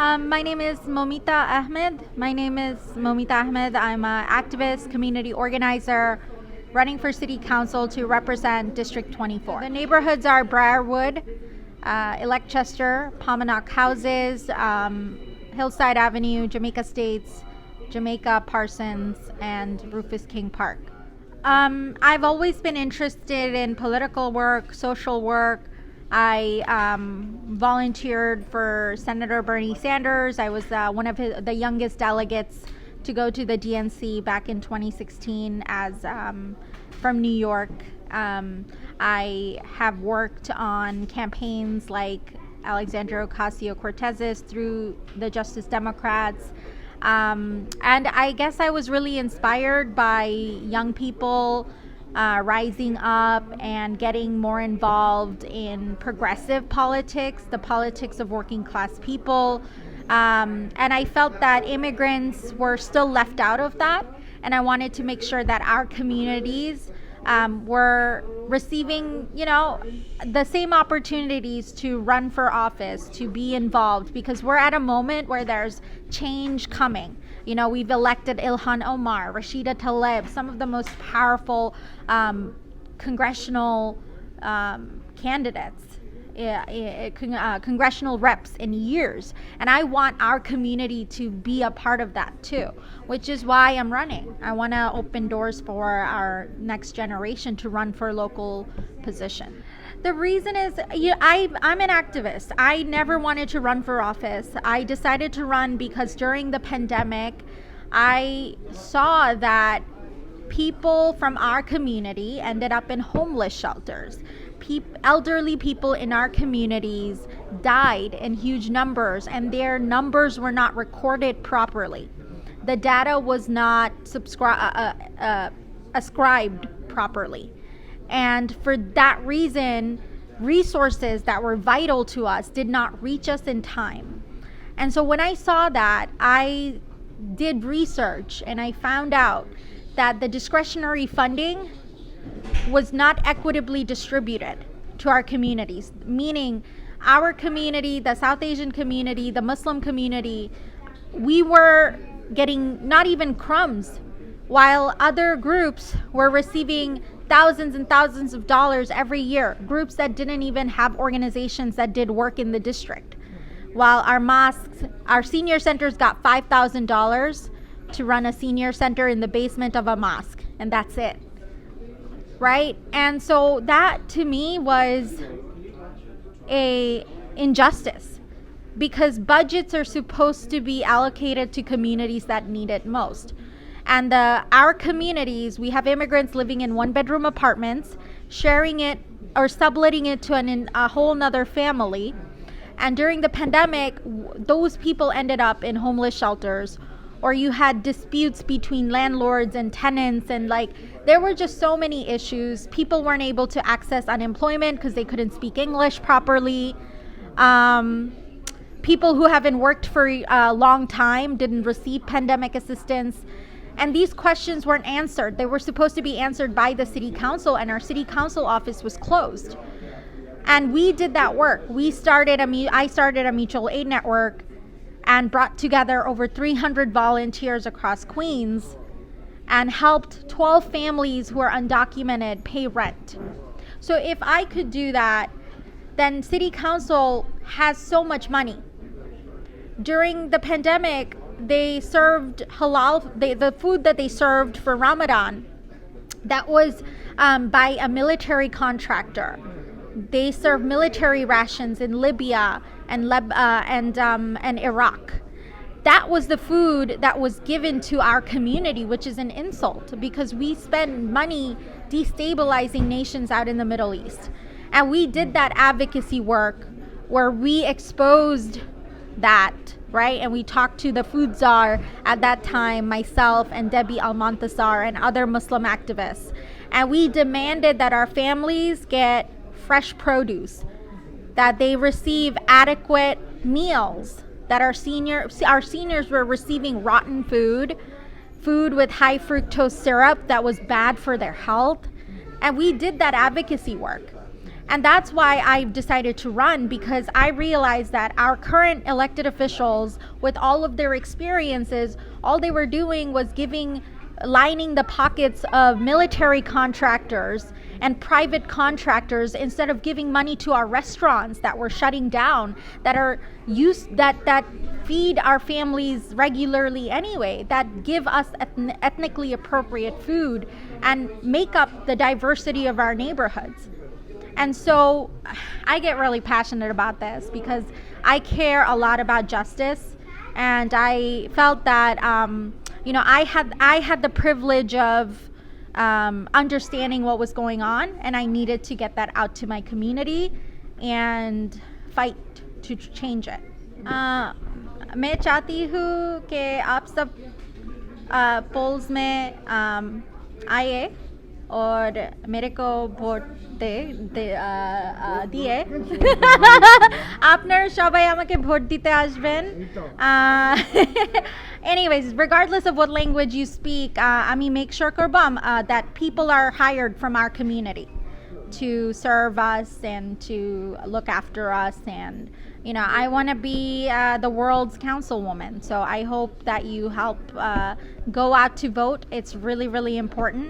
My name is Moumita Ahmed. I'm an activist, community organizer, running for city council to represent District 24. The neighborhoods are Briarwood, Electchester, Pominock Houses, Hillside Avenue, Jamaica States, Jamaica Parsons, and Rufus King Park. I've always been interested in political work, social work. I volunteered for Senator Bernie Sanders. I was one of the youngest delegates to go to the DNC back in 2016 as from New York. I have worked on campaigns like Alexandria Ocasio-Cortez's through the Justice Democrats. And I guess I was really inspired by young people rising up and getting more involved in progressive politics, the politics of working class people. And I felt that immigrants were still left out of that. And I wanted to make sure that our communities were receiving, the same opportunities to run for office, to be involved, because we're at a moment where there's change coming. We've elected Ilhan Omar, Rashida Tlaib, some of the most powerful congressional candidates, congressional reps in years. And I want our community to be a part of that too, which is why I'm running. I want to open doors for our next generation to run for local position. The reason is, I'm an activist. I never wanted to run for office. I decided to run because during the pandemic, I saw that people from our community ended up in homeless shelters. Elderly people in our communities died in huge numbers, and their numbers were not recorded properly. The data was not ascribed properly. And for that reason, resources that were vital to us did not reach us in time. And so when I saw that, I did research and I found out that the discretionary funding was not equitably distributed to our communities, meaning our community, the South Asian community, the Muslim community, we were getting not even crumbs, while other groups were receiving thousands and thousands of dollars every year, groups that didn't even have organizations that did work in the district. While our mosques, our senior centers got $5,000 to run a senior center in the basement of a mosque, and that's it. Right? And so that to me was a injustice, because budgets are supposed to be allocated to communities that need it most. And our communities, we have immigrants living in one-bedroom apartments, sharing it or subletting it to a whole nother family. And during the pandemic, those people ended up in homeless shelters, or you had disputes between landlords and tenants, and there were just so many issues. People weren't able to access unemployment because they couldn't speak English properly. People who haven't worked for a long time didn't receive pandemic assistance. And these questions weren't answered. They were supposed to be answered by the city council, and our city council office was closed. And we did that work. I started a mutual aid network and brought together over 300 volunteers across Queens and helped 12 families who are undocumented pay rent. So if I could do that, then city council has so much money. During the pandemic, they served halal, the food that they served for Ramadan, that was by a military contractor. They served military rations in Libya and Iraq. That was the food that was given to our community, which is an insult, because we spend money destabilizing nations out in the Middle East. And we did that advocacy work where we exposed that, right? And we talked to the food czar at that time, myself and Debbie Almantasar and other Muslim activists. And we demanded that our families get fresh produce, that they receive adequate meals, that our seniors were receiving rotten food with high fructose syrup that was bad for their health. And we did that advocacy work. And that's why I've decided to run, because I realized that our current elected officials, with all of their experiences, all they were doing was lining the pockets of military contractors and private contractors instead of giving money to our restaurants that were shutting down, that feed our families regularly anyway, that give us ethnically appropriate food and make up the diversity of our neighborhoods. And so I get really passionate about this because I care a lot about justice, and I felt that I had the privilege of understanding what was going on, and I needed to get that out to my community and fight to change it. मैं चाहती हूँ कि आप सब poles में आए और मेरे को ভোট দিয়ে আপনারা সবাই আমাকে ভোট দিতে আসবেন. Anyways, regardless of what language you speak, আমি make sure করব that people are hired from our community to serve us and to look after us. And I want to be the world's councilwoman, so I hope that you help go out to vote. It's really, really important.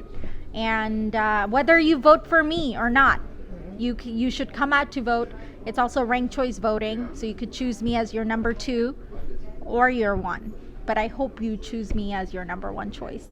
And whether you vote for me or not, you should come out to vote. It's also ranked choice voting, so you could choose me as your number 2 or your 1, but I hope you choose me as your number 1 choice.